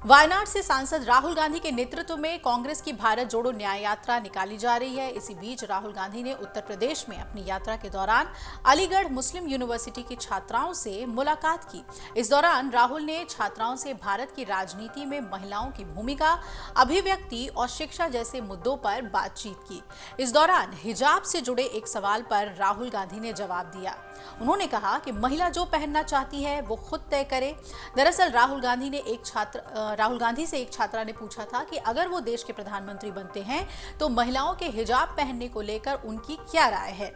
वायनाड से सांसद राहुल गांधी के नेतृत्व में कांग्रेस की भारत जोड़ो न्याय यात्रा निकाली जा रही है। इसी बीच राहुल गांधी ने उत्तर प्रदेश में अपनी यात्रा के दौरान अलीगढ़ मुस्लिम यूनिवर्सिटी की छात्राओं से मुलाकात की। इस दौरान राहुल ने छात्राओं से भारत की राजनीति में महिलाओं की भूमिका, अभिव्यक्ति और शिक्षा जैसे मुद्दों पर बातचीत की। इस दौरान हिजाब से जुड़े एक सवाल पर राहुल गांधी ने जवाब दिया। उन्होंने कहा कि महिला जो पहनना चाहती है वो खुद तय करे। दरअसल राहुल गांधी से एक छात्रा ने पूछा था कि अगर वो देश के प्रधानमंत्री बनते हैं तो महिलाओं के हिजाब पहनने को लेकर उनकी क्या राय है।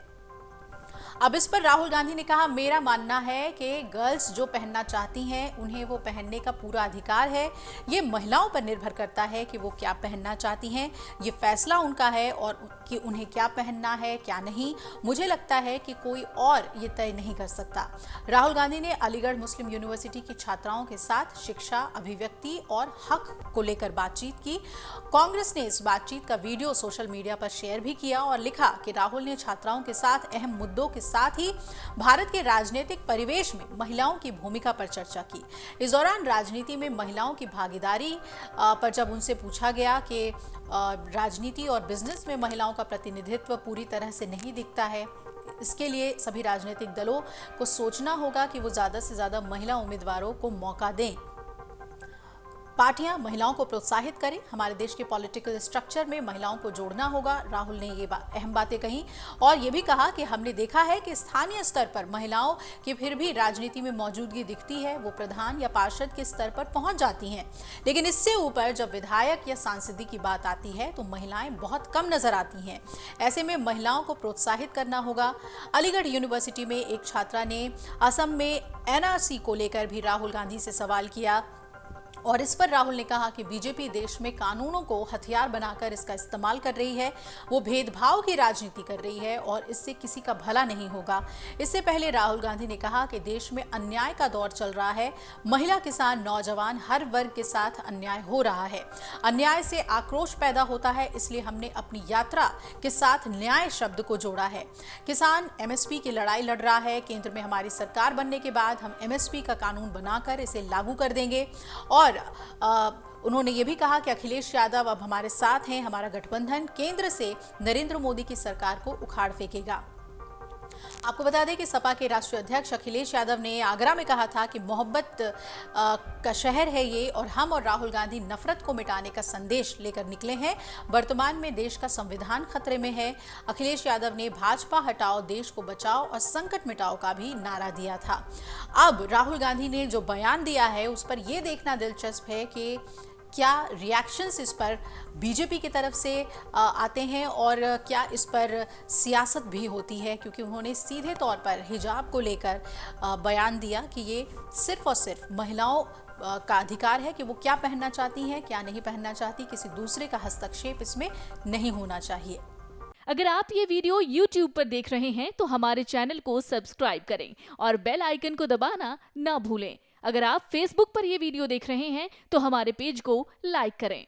अब इस पर राहुल गांधी ने कहा, मेरा मानना है कि गर्ल्स जो पहनना चाहती हैं उन्हें वो पहनने का पूरा अधिकार है। ये महिलाओं पर निर्भर करता है कि वो क्या पहनना चाहती हैं। ये फैसला उनका है और कि उन्हें क्या पहनना है क्या नहीं, मुझे लगता है कि कोई और ये तय नहीं कर सकता। राहुल गांधी ने अलीगढ़ मुस्लिम यूनिवर्सिटी की छात्राओं के साथ शिक्षा, अभिव्यक्ति और हक को लेकर बातचीत की। कांग्रेस ने इस बातचीत का वीडियो सोशल मीडिया पर शेयर भी किया और लिखा कि राहुल ने छात्राओं के साथ अहम मुद्दों के साथ ही भारत के राजनीतिक परिवेश में महिलाओं की भूमिका पर चर्चा की। इस दौरान राजनीति में महिलाओं की भागीदारी पर जब उनसे पूछा गया कि राजनीति और बिजनेस में महिलाओं का प्रतिनिधित्व पूरी तरह से नहीं दिखता है, इसके लिए सभी राजनीतिक दलों को सोचना होगा कि वो ज्यादा से ज्यादा महिला उम्मीदवारों को मौका दें। पार्टियां महिलाओं को प्रोत्साहित करें, हमारे देश के पॉलिटिकल स्ट्रक्चर में महिलाओं को जोड़ना होगा। राहुल ने ये अहम बातें कही और ये भी कहा कि हमने देखा है कि स्थानीय स्तर पर महिलाओं की फिर भी राजनीति में मौजूदगी दिखती है, वो प्रधान या पार्षद के स्तर पर पहुंच जाती हैं, लेकिन इससे ऊपर जब विधायक या सांसदी की बात आती है तो महिलाएं बहुत कम नजर आती हैं। ऐसे में महिलाओं को प्रोत्साहित करना होगा। अलीगढ़ यूनिवर्सिटी में एक छात्रा ने असम में एनआरसी को लेकर भी राहुल गांधी से सवाल किया और इस पर राहुल ने कहा कि बीजेपी देश में कानूनों को हथियार बनाकर इसका इस्तेमाल कर रही है, वो भेदभाव की राजनीति कर रही है और इससे किसी का भला नहीं होगा। इससे पहले राहुल गांधी ने कहा कि देश में अन्याय का दौर चल रहा है, महिला, किसान, नौजवान, हर वर्ग के साथ अन्याय हो रहा है। अन्याय से आक्रोश पैदा होता है, इसलिए हमने अपनी यात्रा के साथ न्याय शब्द को जोड़ा है। किसान एमएसपी की लड़ाई लड़ रहा है, केंद्र में हमारी सरकार बनने के बाद हम एमएसपी का कानून बनाकर इसे लागू कर देंगे। और उन्होंने ये भी कहा कि अखिलेश यादव अब हमारे साथ हैं, हमारा गठबंधन केंद्र से नरेंद्र मोदी की सरकार को उखाड़ फेंकेगा। आपको बता दें कि सपा के राष्ट्रीय अध्यक्ष अखिलेश यादव ने आगरा में कहा था कि मोहब्बत का शहर है ये और हम और राहुल गांधी नफरत को मिटाने का संदेश लेकर निकले हैं। वर्तमान में देश का संविधान खतरे में है। अखिलेश यादव ने भाजपा हटाओ, देश को बचाओ और संकट मिटाओ का भी नारा दिया था। अब राहुल गांधी ने जो बयान दिया है उस पर यह देखना दिलचस्प है कि क्या रिएक्शंस इस पर बीजेपी की तरफ से आते हैं और क्या इस पर सियासत भी होती है, क्योंकि उन्होंने सीधे तौर पर हिजाब को लेकर बयान दिया कि ये सिर्फ और सिर्फ महिलाओं का अधिकार है कि वो क्या पहनना चाहती हैं, क्या नहीं पहनना चाहती, किसी दूसरे का हस्तक्षेप इसमें नहीं होना चाहिए। अगर आप ये वीडियो YouTube पर देख रहे हैं तो हमारे चैनल को सब्सक्राइब करें और बेल आइकन को दबाना ना भूलें। अगर आप Facebook पर ये वीडियो देख रहे हैं तो हमारे पेज को लाइक करें।